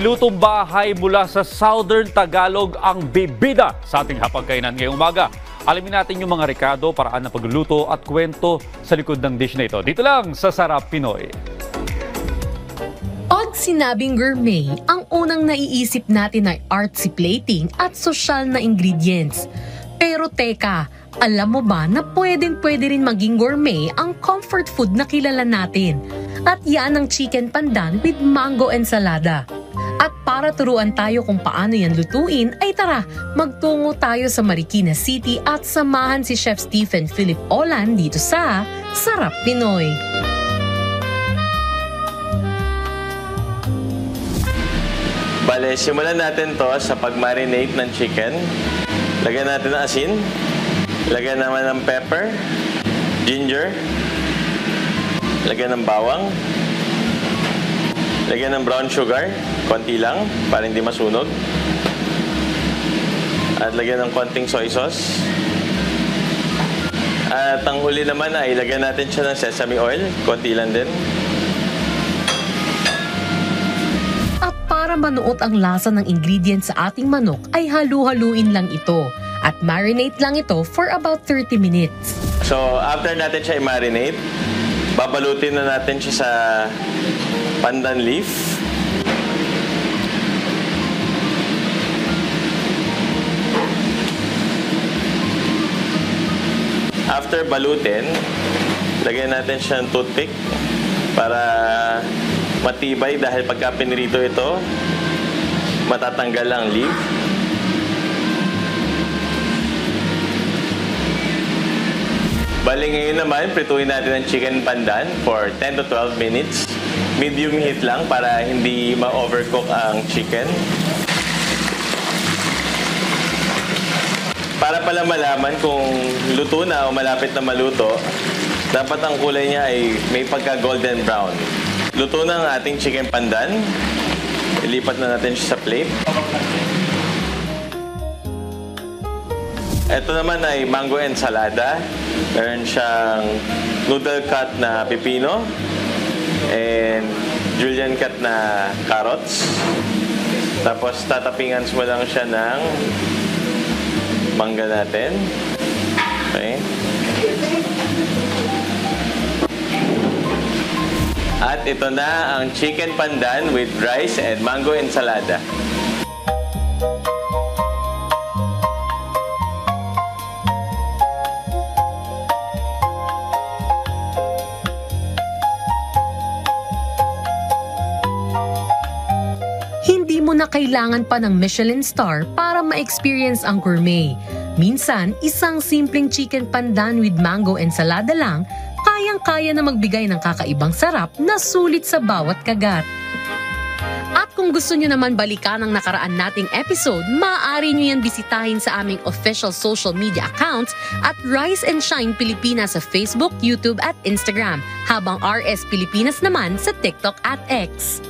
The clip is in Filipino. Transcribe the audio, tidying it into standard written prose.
Lutong bahay mula sa Southern Tagalog ang bibida sa ating hapagkainan ngayong umaga. Alamin natin yung mga rekado, paraan ng pagluluto at kwento sa likod ng dish na ito. Dito lang sa Sarap Pinoy. Pag sinabing gourmet, ang unang naiisip natin ay artsy plating at social na ingredients. Pero teka, alam mo ba na pwedeng-pwede rin maging gourmet ang comfort food na kilala natin? At yan ang chicken pandan with mango ensalada. At para turuan tayo kung paano yan lutuin, ay tara, magtungo tayo sa Marikina City at samahan si Chef Stephen Philip Olan dito sa Sarap Pinoy. Bale, simulan natin to sa pag-marinate ng chicken. Lagyan natin ng asin. Lagyan naman ng pepper, ginger. Lagyan ng bawang. Lagyan ng brown sugar, konti lang, para hindi masunog. At lagyan ng konting soy sauce. At ang huli naman ay lagyan natin siya ng sesame oil, konti lang din. At para manuot ang lasa ng ingredients sa ating manok, ay halu-haluin lang ito. At marinate lang ito for about 30 minutes. So, after natin siya i-marinate, babalutin na natin siya sa pandan leaf. After balutin, lagyan natin siya ng toothpick para matibay dahil pagka pinirito ito, matatanggal ang leaf. Bali ngayon naman, prituin natin ang chicken pandan for 10 to 12 minutes. Medium heat lang para hindi ma-overcook ang chicken. Para pala malaman kung luto na o malapit na maluto, dapat ang kulay niya ay may pagka-golden brown. Luto na ang ating chicken pandan. Ilipat na natin siya sa plate. Ito naman ay mango ensalada. Meron siyang noodle cut na pipino and julienne cut na carrots. Tapos tatapingan mo lang siya ng mangga natin. Okay. At ito na ang chicken pandan with rice and mango ensalada. Hindi mo na kailangan pa ng Michelin star para ma-experience ang gourmet. Minsan, isang simpleng chicken pandan with mango ensalada lang, kayang-kaya na magbigay ng kakaibang sarap na sulit sa bawat kagat. At kung gusto nyo naman balikan ang nakaraan nating episode, maaari nyo yan bisitahin sa aming official social media accounts at Rise and Shine Pilipinas sa Facebook, YouTube at Instagram, habang RS Pilipinas naman sa TikTok at X.